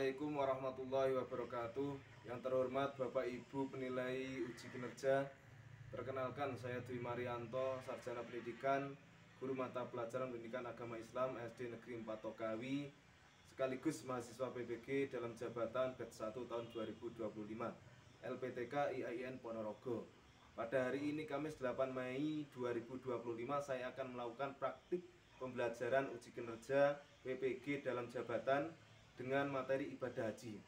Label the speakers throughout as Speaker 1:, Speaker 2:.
Speaker 1: Assalamualaikum warahmatullahi wabarakatuh. Yang terhormat Bapak Ibu penilai uji kinerja, perkenalkan saya Dwi Marianto, Sarjana Pendidikan, Guru Mata Pelajaran Pendidikan Agama Islam SD Negeri 4 Tokawi, sekaligus mahasiswa PBG dalam jabatan batch 1 tahun 2025, LPTK IAIN Ponorogo. Pada hari ini Kamis 8 Mei 2025 saya akan melakukan praktik pembelajaran uji kinerja PPG dalam jabatan dengan materi ibadah haji.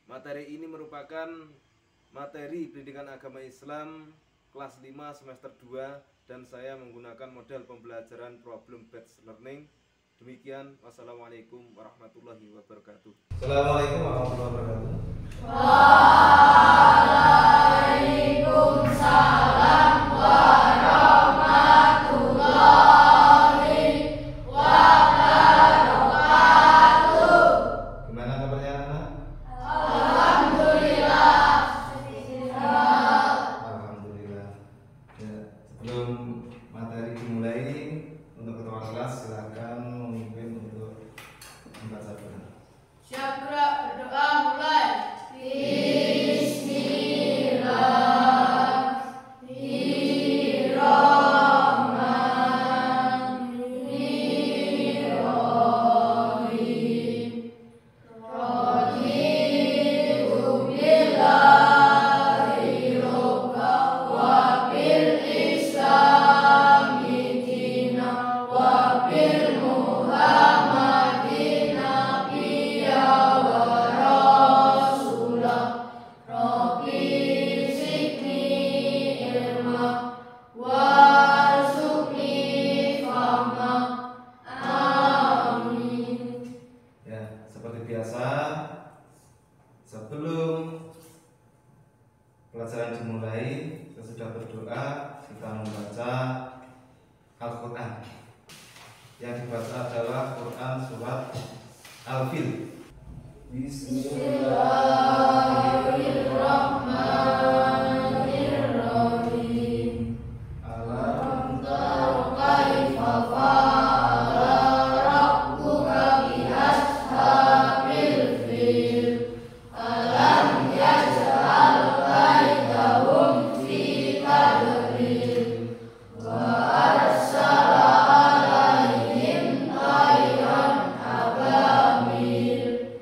Speaker 1: Materi ini merupakan materi pendidikan agama Islam kelas 5 semester 2 dan saya menggunakan model pembelajaran problem based learning. Demikian, wassalamualaikum warahmatullahi wabarakatuh. Assalamualaikum warahmatullahi wabarakatuh.
Speaker 2: Waalaikumsalam warahmatullahi wabarakatuh.
Speaker 1: Gimana kabarnya anak?
Speaker 2: Alhamdulillah.
Speaker 1: Alhamdulillah. Ya, sebelum materi dimulai, untuk ketua kelas silakan memimpin untuk membaca doa.
Speaker 2: Syakra berdoa mulai.
Speaker 1: Sebelum pelajaran dimulai, sesudah berdoa kita membaca Al-Quran. Yang dibaca adalah Quran surat Al-Fil.
Speaker 2: Bismillahirrahmanirrahim. Alam tara kaifa fa'ala rabbuka bi ashabil fil. Alam yaj'al kaidahum fi tadlil. Wa arsala alaihim tayran ababil.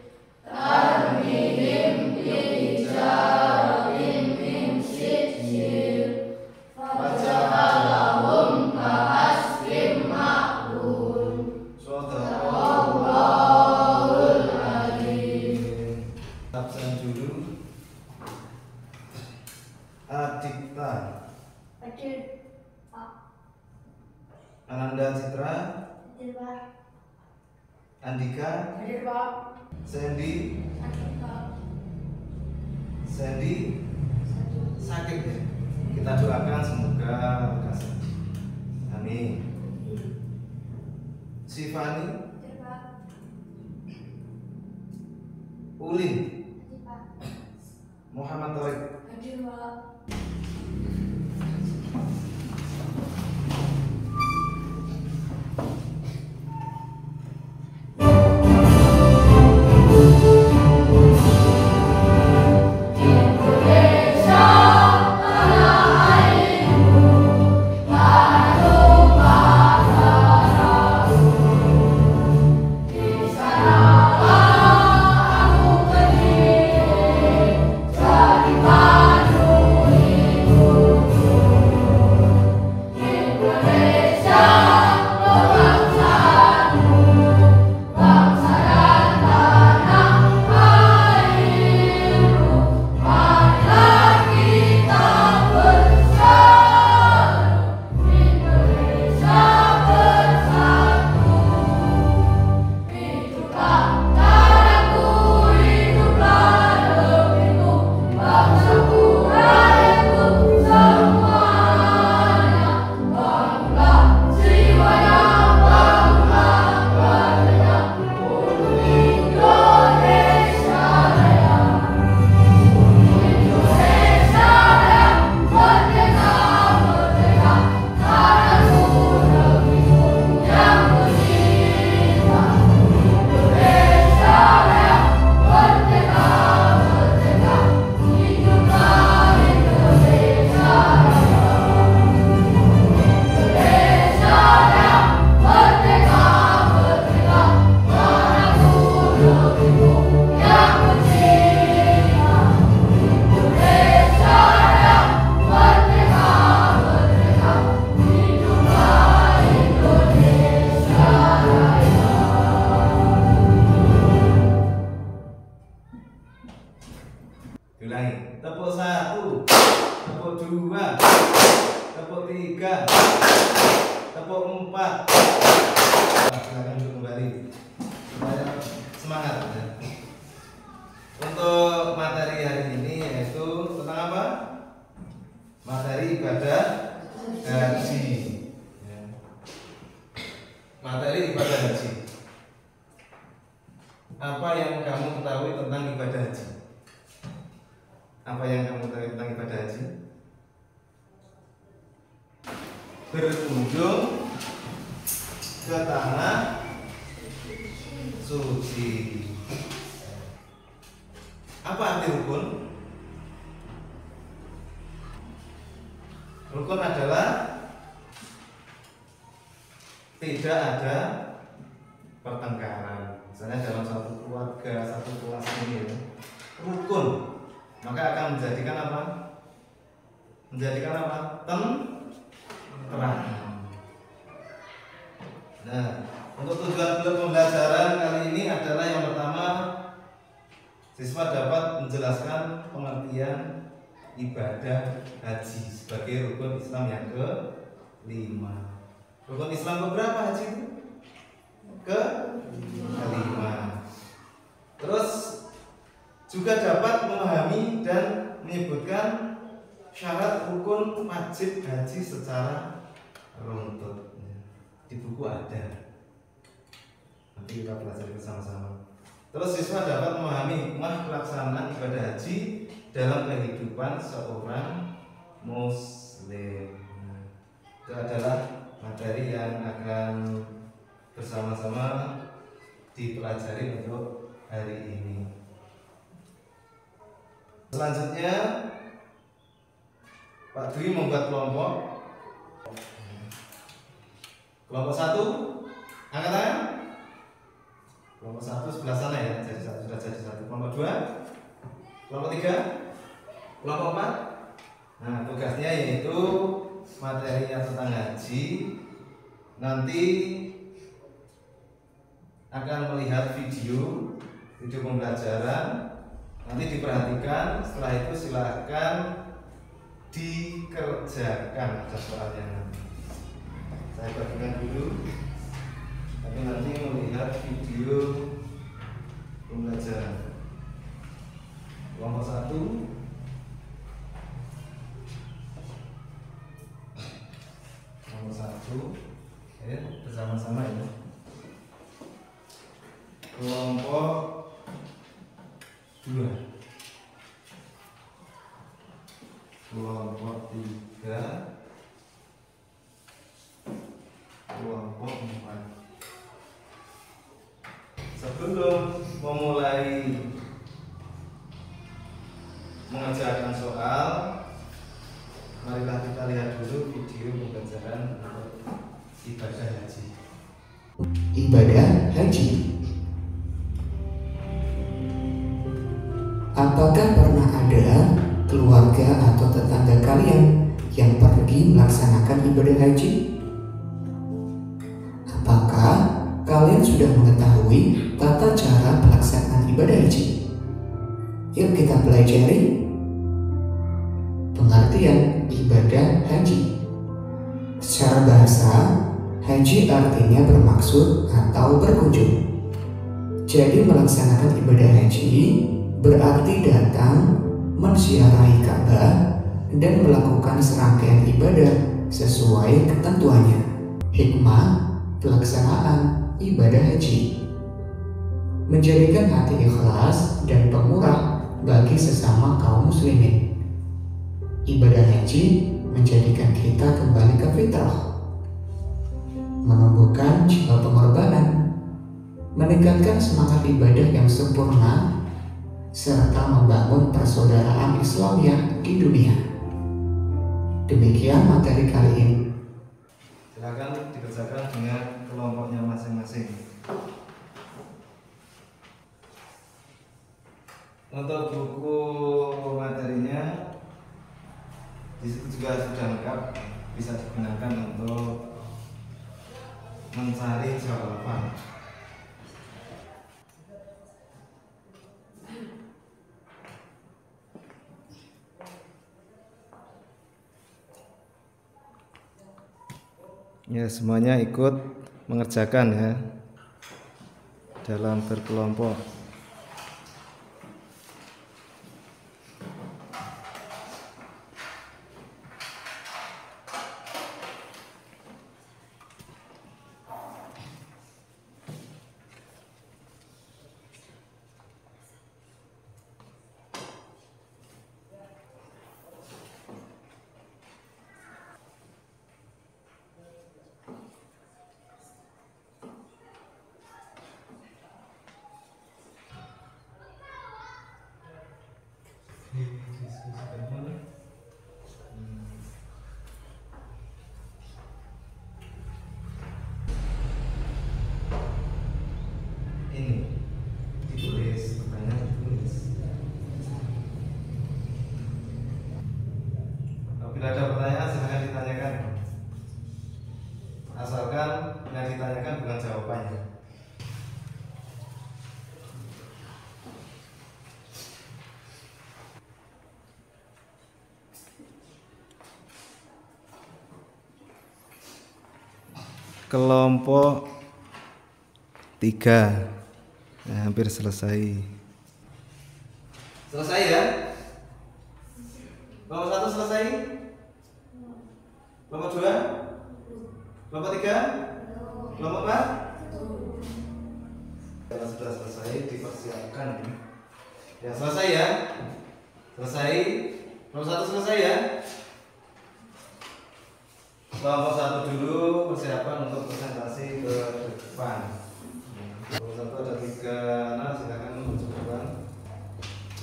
Speaker 2: Tarmihim bijaratin min sijil. Faja'alahum ka'asfin ma'kul. Shadaqallahul adzim.
Speaker 1: Absen dulu. Adikta,
Speaker 2: Hadir, Pak.
Speaker 1: Ananda Citra,
Speaker 2: Hadir, Pak.
Speaker 1: Andika,
Speaker 2: Hadir, Pak.
Speaker 1: Sandy,
Speaker 2: Hadir, Pak.
Speaker 1: Sandy sakit ya. Kita doakan semoga lekas. Amin. Sifani,
Speaker 2: Hadir, Pak.
Speaker 1: Ulin,
Speaker 2: Hadir, Pak.
Speaker 1: Muhammad Torik.
Speaker 2: Hadir, Pak. Indonesia tanah airku, tanah rasul. Di sanalah aku berdiri, jadi manusia.
Speaker 1: 1, tepuk 2, tepuk 3, tepuk 4. Silakan duduk kembali supaya semangat ya. Untuk materi hari ini yaitu tentang apa? Materi ibadah haji ya. Materi ibadah haji. Apa yang kamu ketahui tentang ibadah haji? Apa yang kamu ketahui tentang ibadah haji? Berkunjung ke tanah suci. Apa arti rukun? Rukun adalah tidak ada pertengkaran. Misalnya dalam satu keluarga, satu kelas ini ya, rukun, maka akan menjadikan apa? Menjadikan apa? Tenteram. Nah, untuk tujuan pembelajaran kali ini adalah yang pertama, siswa dapat menjelaskan pengertian ibadah haji sebagai rukun Islam yang ke-5. Rukun Islam keberapa haji itu? Ke-5. Terus juga dapat memahami dan menyebutkan syarat rukun wajib haji secara runtut. Di buku ada. Nanti kita pelajari bersama-sama. Terus siswa dapat memahami hikmah pelaksanaan ibadah haji dalam kehidupan seorang muslim. Itu adalah materi yang akan bersama-sama dipelajari untuk hari ini. Selanjutnya Pak Dwi membuat kelompok. Kelompok 1, angkat tangan. Kelompok 1 sebelah sana ya, sudah jadi 1. Kelompok 2, kelompok 3, kelompok 4. Nah, tugasnya yaitu materinya tentang haji. Nanti akan melihat video pembelajaran. Nanti diperhatikan. Setelah itu silakan dikerjakan aja soalnya. Saya bagikan dulu. Tapi nanti melihat video pembelajaran. Kelompok 1, kelompok 1, ya, bersama-sama ya. Kelompok 2, kelompok 3, kelompok 4. Sebelum memulai mengerjakan soal, marilah kita lihat dulu video pembelajaran untuk ibadah haji.
Speaker 3: Ibadah haji. Apakah pernah ada keluarga atau tetangga kalian yang pergi melaksanakan ibadah haji? Apakah kalian sudah mengetahui tata cara pelaksanaan ibadah haji? Yuk kita pelajari pengertian ibadah haji. Secara bahasa, haji artinya bermaksud atau berkunjung. Jadi melaksanakan ibadah haji berarti datang menziarahi Ka'bah dan melakukan serangkaian ibadah sesuai ketentuannya. Hikmah pelaksanaan ibadah haji: menjadikan hati ikhlas dan pemurah bagi sesama kaum muslimin. Ibadah haji menjadikan kita kembali ke fitrah, menumbuhkan jiwa pengorbanan, meningkatkan semangat ibadah yang sempurna, serta membangun persaudaraan Islamiyah di dunia. Demikian materi kali ini.
Speaker 1: Silakan dikerjakan dengan kelompoknya masing-masing. Untuk buku materinya di situ juga sudah lengkap, bisa digunakan untuk mencari jawaban. Ya, semuanya ikut mengerjakan ya dalam berkelompok. Ini ditulis, pertanyaan ditulis. Apabila ada pertanyaan silahkan ditanyakan, asalkan yang ditanyakan bukan jawabannya. Kelompok 3 hampir selesai. Selesai ya? Kelompok 1 selesai? Kelompok 2? Kelompok 3? Kelompok 4? Kalau sudah selesai dipersiapkan. Ya, selesai ya? Selesai? Kelompok 1 selesai ya? Kelompok 1 dulu persiapan untuk presentasi ke depan. Kelompok 1 ada 3 anak, silakan menuju ke depan.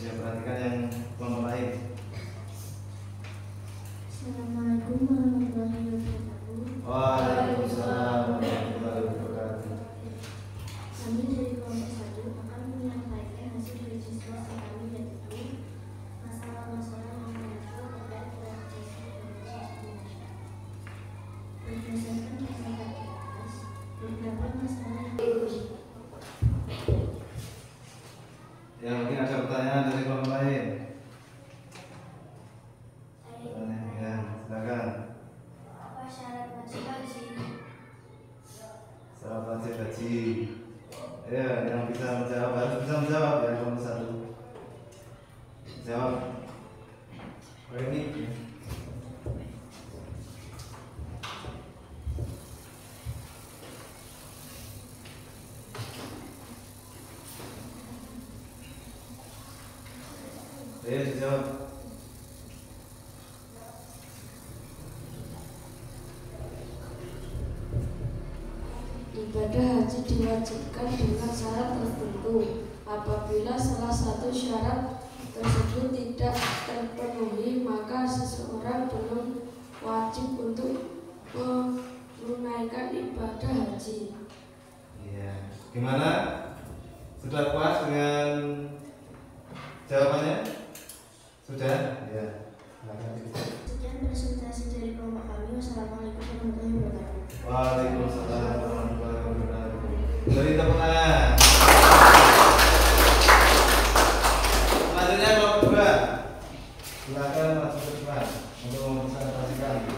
Speaker 1: Ya, perhatikan yang kelompok lain.
Speaker 2: Assalamualaikum warahmatullahi wabarakatuh.
Speaker 1: Waalaikumsalam warahmatullahi wabarakatuh.
Speaker 2: Kami dari kelompok 1 akan menyampaikan hasil registrasi kami, yaitu masalah-masalah yang mengatur terkait organisasi Indonesia. Berdasarkan hasil aktivitas, beberapa masalah yang
Speaker 1: Ya, mungkin ada pertanyaan dari kelompok lain. Ya, silakan.
Speaker 2: apa syarat wajib haji?
Speaker 1: Syarat wajib haji. Ya, yang bisa menjawab harus bisa menjawab ya, kelompok 1. Jawab. Ini. Ya, dijawab.
Speaker 4: Ibadah haji diwajibkan dengan syarat tertentu. Apabila salah satu syarat tersebut tidak terpenuhi, maka seseorang belum wajib untuk menunaikan ibadah haji.
Speaker 1: Iya. Gimana? Sudah puas dengan jawabannya? Sudah? Ya.
Speaker 2: Sekian presentasi dari kelompok kami. Wassalamualaikum warahmatullahi wabarakatuh.
Speaker 1: Waalaikumsalam warahmatullahi wabarakatuh. Beri tepuk tangan. Selanjutnya kelompok 2. Silakan maju ke depan untuk mempresentasikan.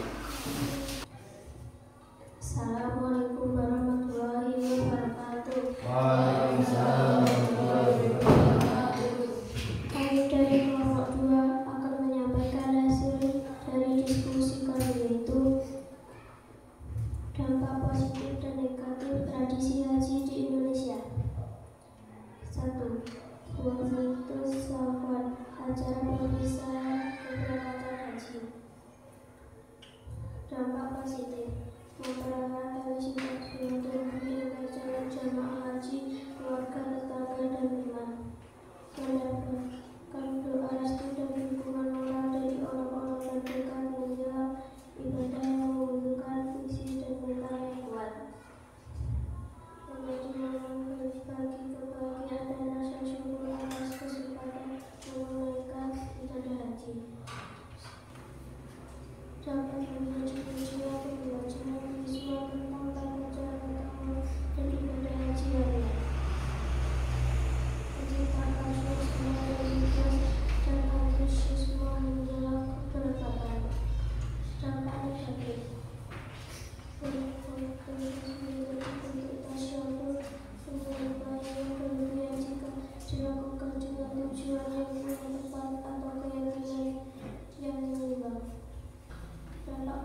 Speaker 2: Assalamualaikum warahmatullahi wabarakatuh.
Speaker 1: Waalaikumsalam warahmatullahi wabarakatuh.
Speaker 2: Kami dari kelompok 2 akan menyampaikan hasil dari diskusi kami, yaitu dampak positif dan negatif tradisi haji di Indonesia. 1. Wazifatus Safar, acara perpisahan keberangkatan haji. Dampak positif: mempererat tali silaturahmi dengan jalan jamaah haji, keluarga, tetangga, dan teman. Mendapatkan doa restu dan dukungan moral dari orang-orang terdekat hingga ibadah yang membutuhkan visi dan mental yang kuat. Menjadi momen berbagi kebahagiaan dan rasa syukur atas kesempatan menunaikan ibadah haji. Dapat menjadi tujuan pembelajaran visual tentang tata cara utama dan ibadah haji yang lain.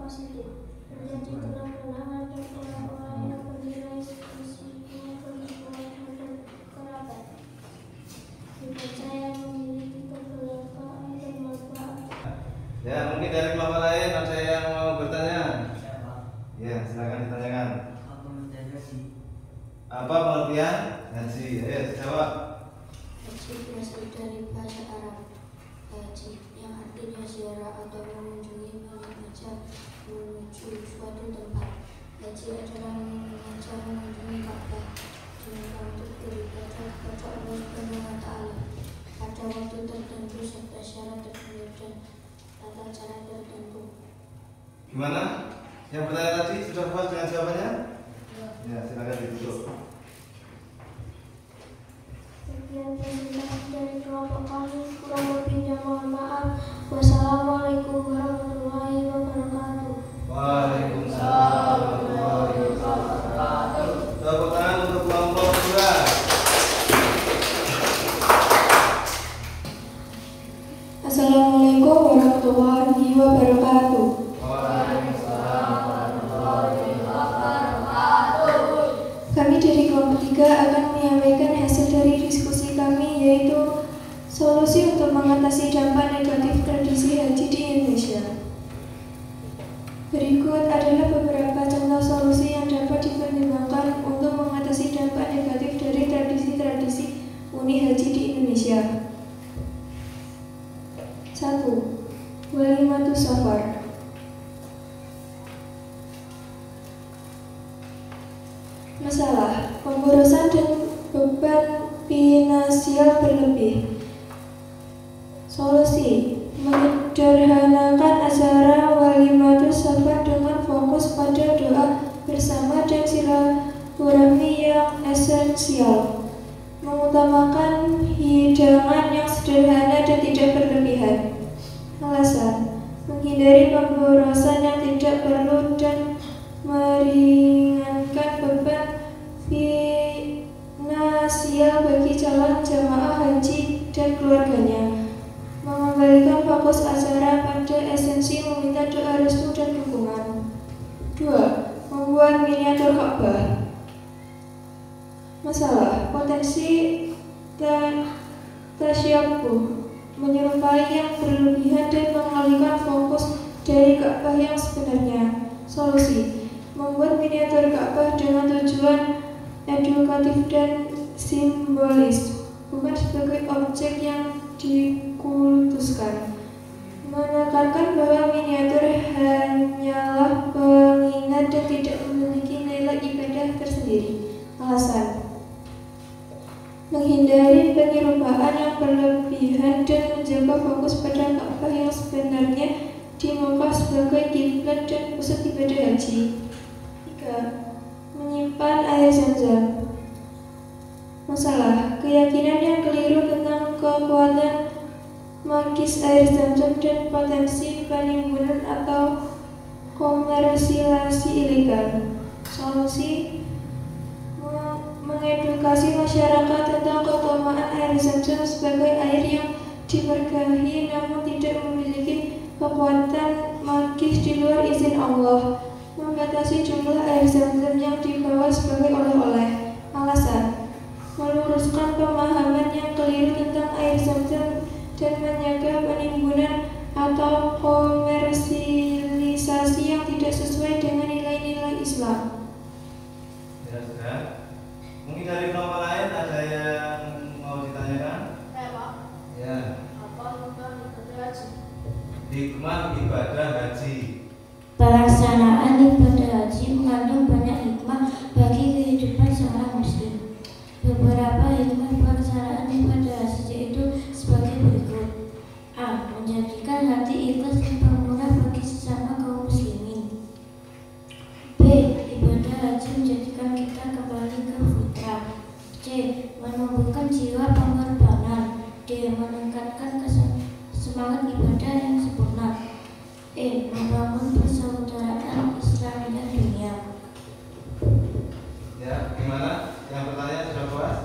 Speaker 2: positif, menjadi kenang-kenangan dan orang-orang yang bernilai spesifiknya kehidupan dan kerabat. Dibaca yang memiliki keberkahan dan manfaat.
Speaker 1: Ya, mungkin dari kelompok lain ada yang mau bertanya? Ya, silakan ditanyakan. Apa pengertian haji? Ayo jawab.
Speaker 4: Haji berasal dari bahasa Arab haji yang artinya ziarah atau mengunjungi mengajak menuju suatu tempat. Haji adalah mengajak mengunjungi Ka'bah dengan untuk beribadah kepada Allah Subhanahu wa Ta'ala pada waktu tertentu serta syarat tertentu dan tata cara tertentu.
Speaker 1: Gimana? Yang bertanya tadi sudah puas dengan jawabannya? Ya, silakan ditutup.
Speaker 2: Sekian presentasi dari kelompok kami, kurang lebihnya mohon maaf. Wassalamualaikum warahmatullahi wabarakatuh.
Speaker 1: Waalaikumsalam warahmatullahi wabarakatuh. Tepuk tangan untuk kelompok 2.
Speaker 4: Assalamualaikum warahmatullahi wabarakatuh. Kami dari kelompok 3 akan menyampaikan hasil dari diskusi kami, yaitu solusi untuk mengatasi dampak negatif tradisi haji di Indonesia. Berikut adalah beberapa contoh solusi yang dapat dipertimbangkan untuk mengatasi dampak negatif dari tradisi-tradisi unik haji di Indonesia. 1. Walimatus Safar. Masalah pemborosan dan beban finansial berlebih. Solusi: menyederhanakan acara Walimatus Safar dengan fokus pada doa bersama dan silaturahmi yang esensial. Mengutamakan hidangan yang sederhana dan tidak berlebihan. Alasan: menghindari pemborosan yang tidak perlu dan meringankan beban finansial bagi calon jamaah haji dan keluarganya. Mengembalikan fokus acara pada esensi, meminta doa restu dan dukungan. 2. Membuat miniatur Ka'bah. Masalah potensi tasyabuh, menyerupai yang berlebihan dan mengalihkan fokus dari Ka'bah yang sebenarnya. Solusi: membuat miniatur Ka'bah dengan tujuan edukatif dan simbolis, bukan sebagai objek yang dikultuskan. Menekankan bahwa miniatur hanyalah pengingat dan tidak memiliki nilai ibadah tersendiri. Alasan: menghindari penyerupaan yang berlebihan dan menjaga fokus pada Ka'bah yang sebenarnya di Mekah sebagai kiblat dan pusat ibadah haji. 3. Menyimpan air Zam-Zam. Masalah keyakinan yang keliru tentang kekuatan magis air Zam-Zam dan potensi penimbunan atau komersilasi ilegal. Solusi: mengedukasi masyarakat tentang keutamaan air Zam-Zam sebagai air yang diberkahi namun tidak memiliki kekuatan magis di luar izin Allah. Membatasi jumlah air Zam-Zam yang dibawa sebagai oleh-oleh. Alasan: meluruskan pemahaman yang keliru tentang air Zam-Zam dan mencegah penimbunan atau komersialisasi yang tidak sesuai dengan nilai-nilai Islam.
Speaker 1: Ya sudah. Mungkin dari kelompok lain ada yang mau ditanyakan? Ya.
Speaker 2: Apa hikmah ibadah haji?
Speaker 1: Hikmah ibadah haji.
Speaker 2: Pelaksanaan ibadah haji mengandung banyak hikmah bagi kehidupan seorang muslim. Beberapa hikmah pelaksanaan ibadah haji yaitu sebagai berikut. A. Menjadikan hati ikhlas dan pemurah bagi sesama kaum muslimin. B. Ibadah haji menjadikan kita kembali ke fitrah. C. Menumbuhkan jiwa pengorbanan. D. Meningkatkan semangat ibadah yang sempurna. E. Membangun persaudaraan Islamiyah dunia.
Speaker 1: Ya, gimana? Yang bertanya sudah puas?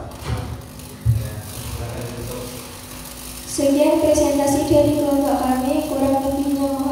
Speaker 1: Ya, silakan ditutup.
Speaker 4: Sekian presentasi dari kelompok kami, kurang lebihnya mohon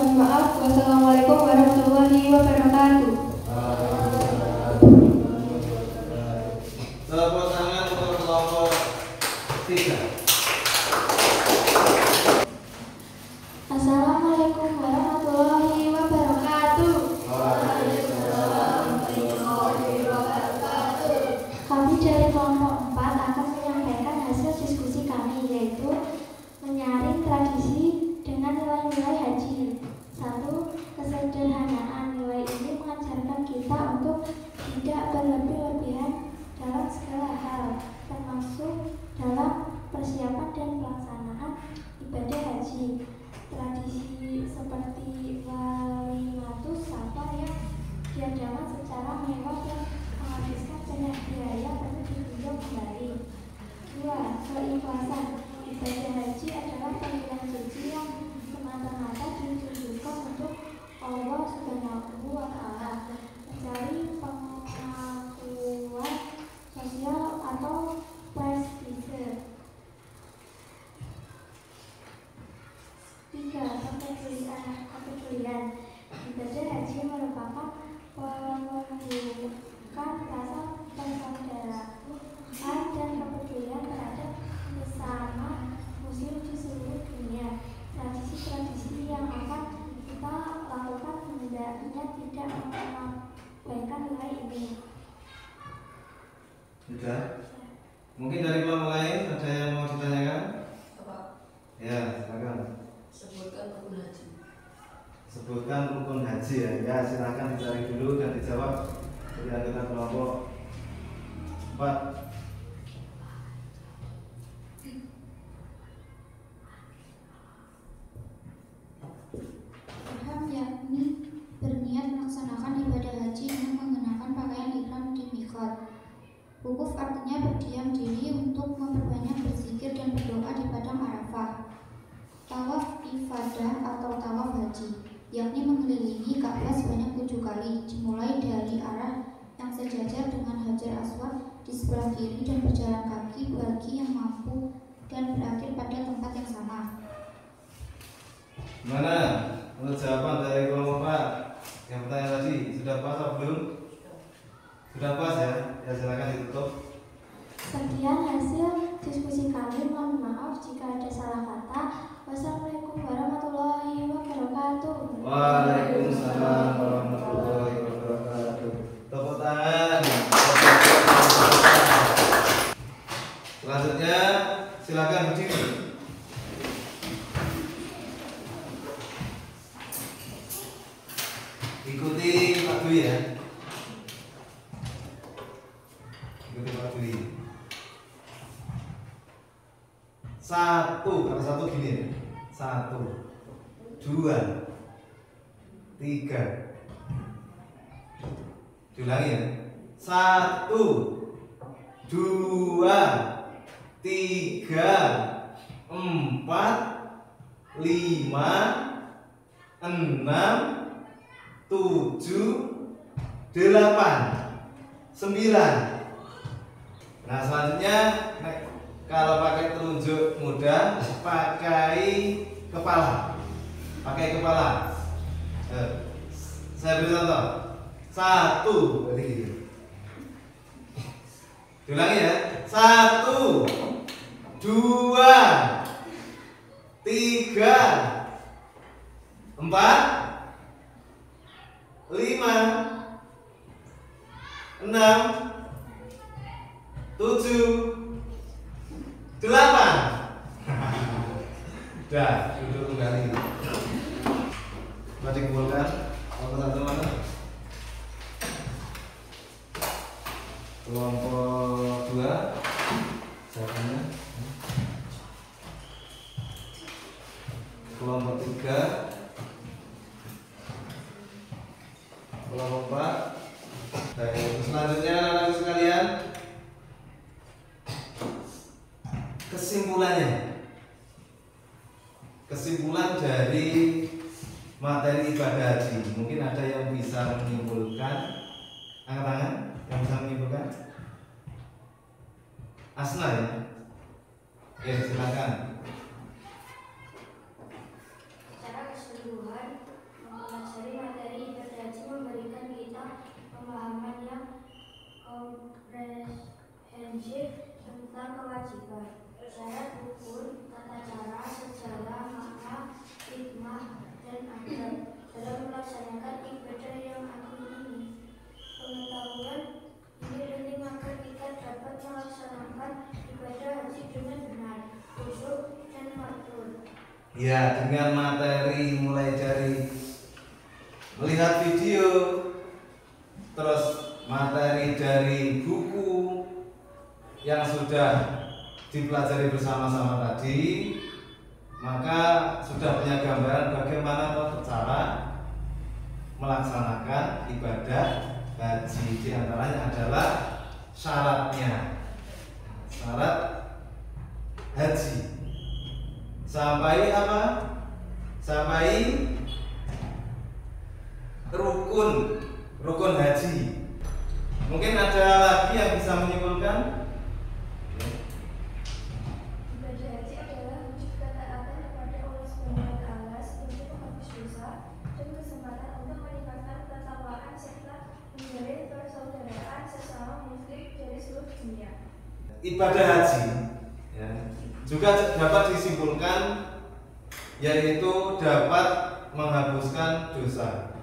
Speaker 2: sangat kepedulian. Ibadah haji merupakan menunjukkan rasa persaudaraan dan kepedulian terhadap sesama muslim di seluruh dunia. Tradisi-tradisi yang akan kita lakukan hendaknya tidak mengabaikan nilai ini.
Speaker 1: Sudah? Mungkin dari kelompok lain ada yang mau ditanyakan? Ya, silakan.
Speaker 5: Sebutkan rukun haji.
Speaker 1: Sebutkan rukun haji ya. Ya, silakan dicari dulu dan dijawab dari anggota kelompok 4.
Speaker 2: Ihram yakni berniat melaksanakan ibadah haji dengan mengenakan pakaian ihram di miqat. Wukuf artinya berdiam diri untuk memperbanyak berzikir dan berdoa di padang Arafah. Tawaf ifadah atau tawaf haji, yakni mengelilingi Ka'bah sebanyak 7 kali, dimulai dari arah yang sejajar dengan Hajar Aswad di sebelah kiri dan berjalan kaki bagi yang mampu dan berakhir pada tempat yang sama.
Speaker 1: Gimana? Menurut jawaban dari kelompok 4 yang bertanya tadi, sudah pas atau belum? Sudah pas ya? Ya silakan ditutup.
Speaker 2: Sekian hasil diskusi kami. Mohon maaf jika ada salah kata. Wassalamualaikum warahmatullahi wabarakatuh.
Speaker 1: Waalaikumsalam warahmatullahi wabarakatuh. Tepuk tangan. Selanjutnya silakan berdiri. Ikuti Pak Dwi ya. Ikuti Pak Dwi. 1, kalau 1 gini ya. 1, 2, 3. Diulangi ya. 1, 2, 3, 4, 5, 6, 7, 8, 9. Nah selanjutnya kalau pakai telunjuk mudah, pakai kepala. Pakai kepala. Saya beri contoh. 1, berarti gitu. Diulangi ya. 1, 2, 3, 4, 5, 6, 7, 8. Dah, duduk kembali. Mari dikumpulkan. Kelompok 1 mana? Kelompok 2. Siapanya? Kelompok 3. Kelompok 4. Baik, selanjutnya anak-anak sekalian, kesimpulan dari materi ibadah haji. Mungkin ada yang bisa menyimpulkan. Angkat tangan yang bisa menyimpulkan. Asna ya. Ya silakan.
Speaker 2: Secara keseluruhan, mempelajari materi ibadah haji memberikan kita pemahaman yang komprehensif tentang kewajiban, syarat rukun, tata cara, sejarah, makna, hikmah, dan adab dalam melaksanakan ibadah yang agung ini. Pengetahuan ini penting agar kita dapat melaksanakan ibadah haji dengan benar, khusyuk, dan makmur.
Speaker 1: Ya, dengan materi mulai dari melihat video, terus materi dari buku yang sudah dipelajari bersama-sama tadi, maka sudah punya gambaran bagaimana cara melaksanakan ibadah haji. Di antaranya adalah syaratnya, syarat haji. Sampai apa? Sampai rukun haji. Mungkin ada lagi yang bisa menyimpulkan?
Speaker 2: Ibadah haji adalah wujud ketaatan kepada Allah SWT untuk menghapus
Speaker 1: ibadah haji ya, juga dapat disimpulkan yaitu dapat menghapuskan dosa.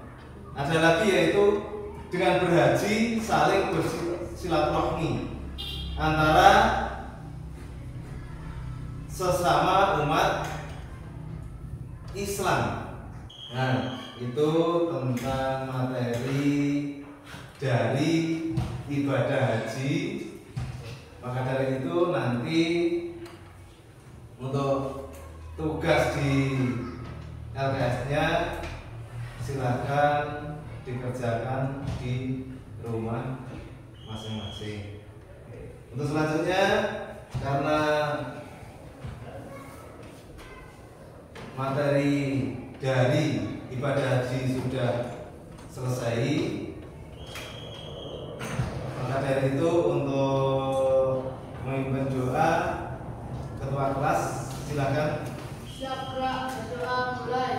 Speaker 1: Ada lagi yaitu dengan berhaji saling bersilaturahmi antara sesama umat Islam. Nah, itu tentang materi dari ibadah haji. Maka dari itu nanti untuk tugas di LKS-nya silakan dikerjakan di rumah masing-masing. Untuk selanjutnya, karena materi dari ibadah haji sudah selesai, maka dari itu untuk memimpin doa ketua kelas silakan.
Speaker 5: Syakra berdoa mulai.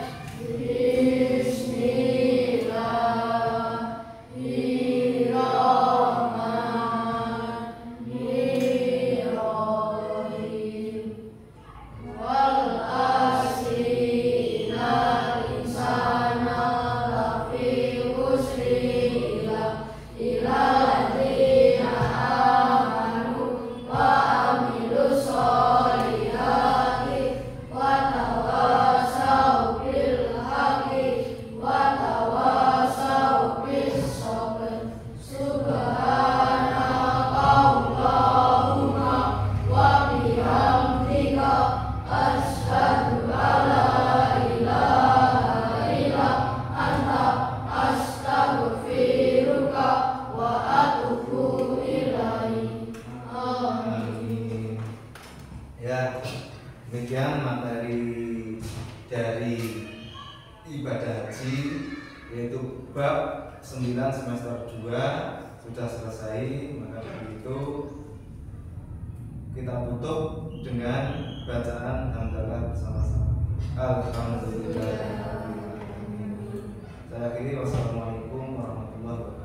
Speaker 1: Ya, demikian materi dari ibadah haji yaitu bab 9 semester 2 sudah selesai. Maka dari itu kita tutup dengan bacaan hamdalah bersama-sama. Alhamdulillah. Saya akhiri, wassalamualaikum warahmatullahi wabarakatuh.